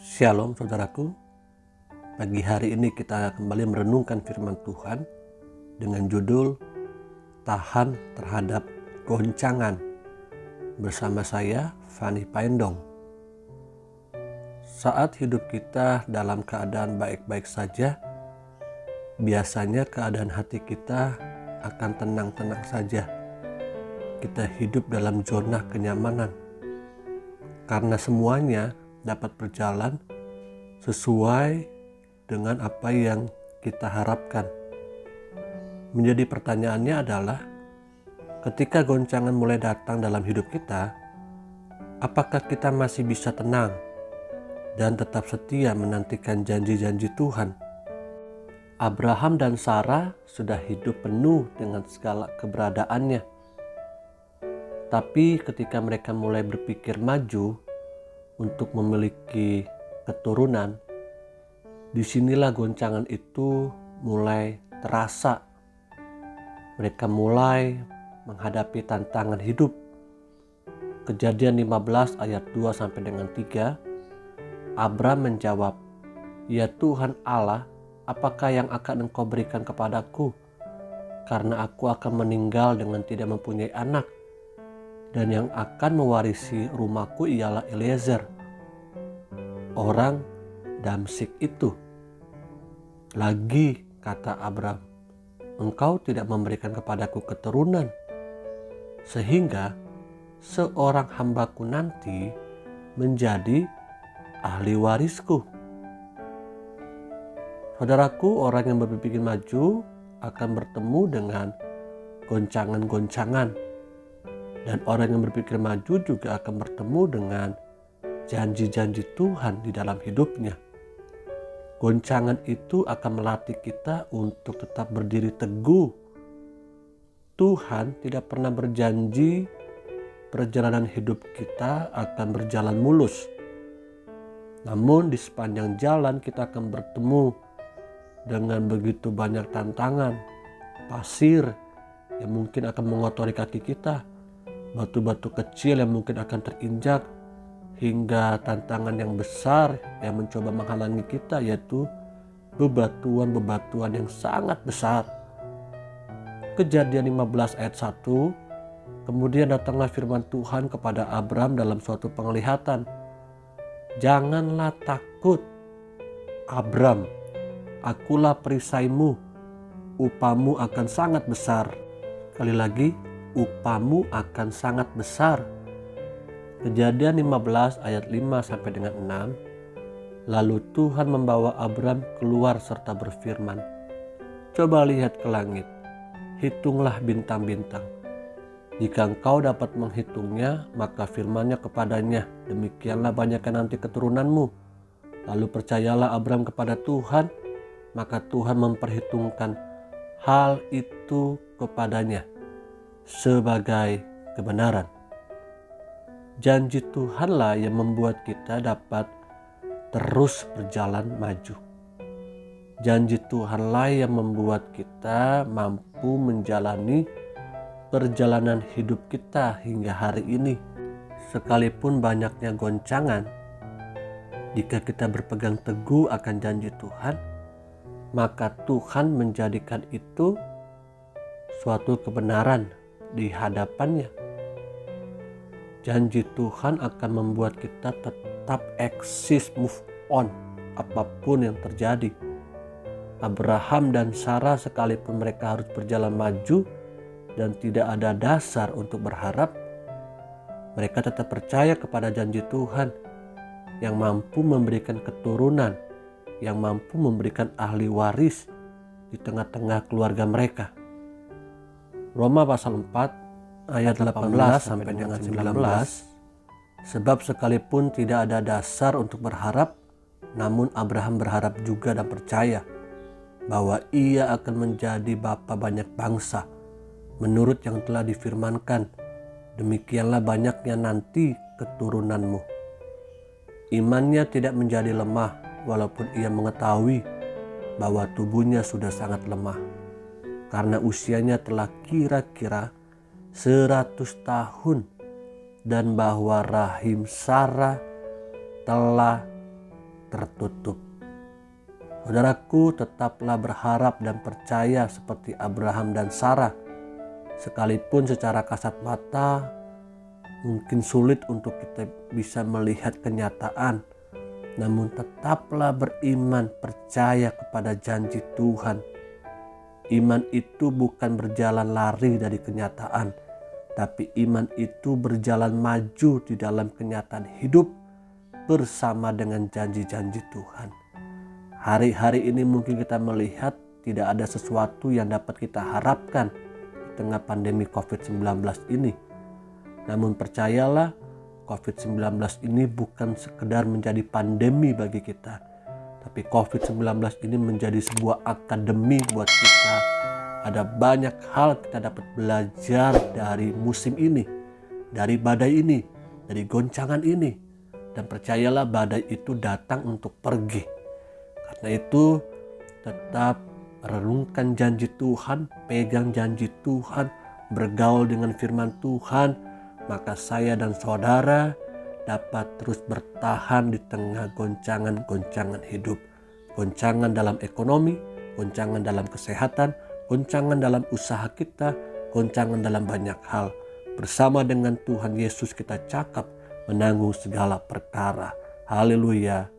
Shalom saudaraku, pagi hari ini kita kembali merenungkan firman Tuhan dengan judul Tahan Terhadap Goncangan bersama saya, Fani Paendong. Saat hidup kita dalam keadaan baik-baik saja, biasanya keadaan hati kita akan tenang-tenang saja. Kita hidup dalam zona kenyamanan karena semuanya dapat berjalan sesuai dengan apa yang kita harapkan. Menjadi pertanyaannya adalah, ketika goncangan mulai datang dalam hidup kita, apakah kita masih bisa tenang dan tetap setia menantikan janji-janji Tuhan? Abraham dan Sarah sudah hidup penuh dengan segala keberadaannya. Tapi ketika mereka mulai berpikir maju untuk memiliki keturunan, disinilah goncangan itu mulai terasa. Mereka mulai menghadapi tantangan hidup. Kejadian 15 ayat 2 sampai dengan 3, Abram menjawab, "Ya Tuhan Allah, apakah yang akan Engkau berikan kepadaku? Karena aku akan meninggal dengan tidak mempunyai anak. Dan yang akan mewarisi rumahku ialah Eliezer, orang Damsyik itu." Lagi kata Abram, "Engkau tidak memberikan kepadaku keturunan, sehingga seorang hambaku nanti menjadi ahli warisku." Saudaraku, orang yang berpikir maju akan bertemu dengan goncangan-goncangan. Dan orang yang berpikir maju juga akan bertemu dengan janji-janji Tuhan di dalam hidupnya. Goncangan itu akan melatih kita untuk tetap berdiri teguh. Tuhan tidak pernah berjanji perjalanan hidup kita akan berjalan mulus. Namun di sepanjang jalan kita akan bertemu dengan begitu banyak tantangan, pasir yang mungkin akan mengotori kaki kita, batu-batu kecil yang mungkin akan terinjak, hingga tantangan yang besar yang mencoba menghalangi kita, yaitu bebatuan-bebatuan yang sangat besar. Kejadian 15 ayat 1, kemudian datanglah firman Tuhan kepada Abram dalam suatu penglihatan. "Janganlah takut, Abram, akulah perisaimu, upamu akan sangat besar." Sekali lagi, upamu akan sangat besar. Kejadian 15 ayat 5 sampai dengan 6. Lalu Tuhan membawa Abram keluar serta berfirman, "Coba lihat ke langit, hitunglah bintang-bintang. Jika engkau dapat menghitungnya, maka firman-Nya kepadanya, demikianlah banyaknya nanti keturunanmu." Lalu percayalah Abram kepada Tuhan, maka Tuhan memperhitungkan hal itu kepadanya sebagai kebenaran. Janji Tuhanlah yang membuat kita dapat terus berjalan maju. Janji Tuhanlah yang membuat kita mampu menjalani perjalanan hidup kita hingga hari ini. Sekalipun banyaknya goncangan, jika kita berpegang teguh akan janji Tuhan, maka Tuhan menjadikan itu suatu kebenaran di hadapannya. Janji Tuhan akan membuat kita tetap eksis, move on apapun yang terjadi. Abraham dan Sarah sekalipun mereka harus berjalan maju dan tidak ada dasar untuk berharap, mereka tetap percaya kepada janji Tuhan yang mampu memberikan keturunan, yang mampu memberikan ahli waris di tengah-tengah keluarga mereka. Roma pasal 4 ayat 18 sampai dengan 19. "Sebab sekalipun tidak ada dasar untuk berharap, namun Abraham berharap juga dan percaya bahwa ia akan menjadi bapa banyak bangsa, menurut yang telah difirmankan, demikianlah banyaknya nanti keturunanmu. Imannya tidak menjadi lemah, walaupun ia mengetahui bahwa tubuhnya sudah sangat lemah, karena usianya telah kira-kira 100 tahun, dan bahwa rahim Sarah telah tertutup. Saudaraku, tetaplah berharap dan percaya seperti Abraham dan Sarah. Sekalipun secara kasat mata mungkin sulit untuk kita bisa melihat kenyataan, namun tetaplah beriman, percaya kepada janji Tuhan. Iman itu bukan berjalan lari dari kenyataan, tapi iman itu berjalan maju di dalam kenyataan hidup bersama dengan janji-janji Tuhan. Hari-hari ini mungkin kita melihat tidak ada sesuatu yang dapat kita harapkan di tengah pandemi COVID-19 ini. Namun percayalah, COVID-19 ini bukan sekedar menjadi pandemi bagi kita, tapi COVID-19 ini menjadi sebuah akademi buat kita. Ada banyak hal kita dapat belajar dari musim ini, dari badai ini, dari goncangan ini. Dan percayalah, badai itu datang untuk pergi. Karena itu tetap renungkan janji Tuhan, pegang janji Tuhan, bergaul dengan firman Tuhan, maka saya dan saudara dapat terus bertahan di tengah goncangan-goncangan hidup. Goncangan dalam ekonomi, goncangan dalam kesehatan, goncangan dalam usaha kita, goncangan dalam banyak hal. Bersama dengan Tuhan Yesus kita cakap menanggung segala perkara. Haleluya.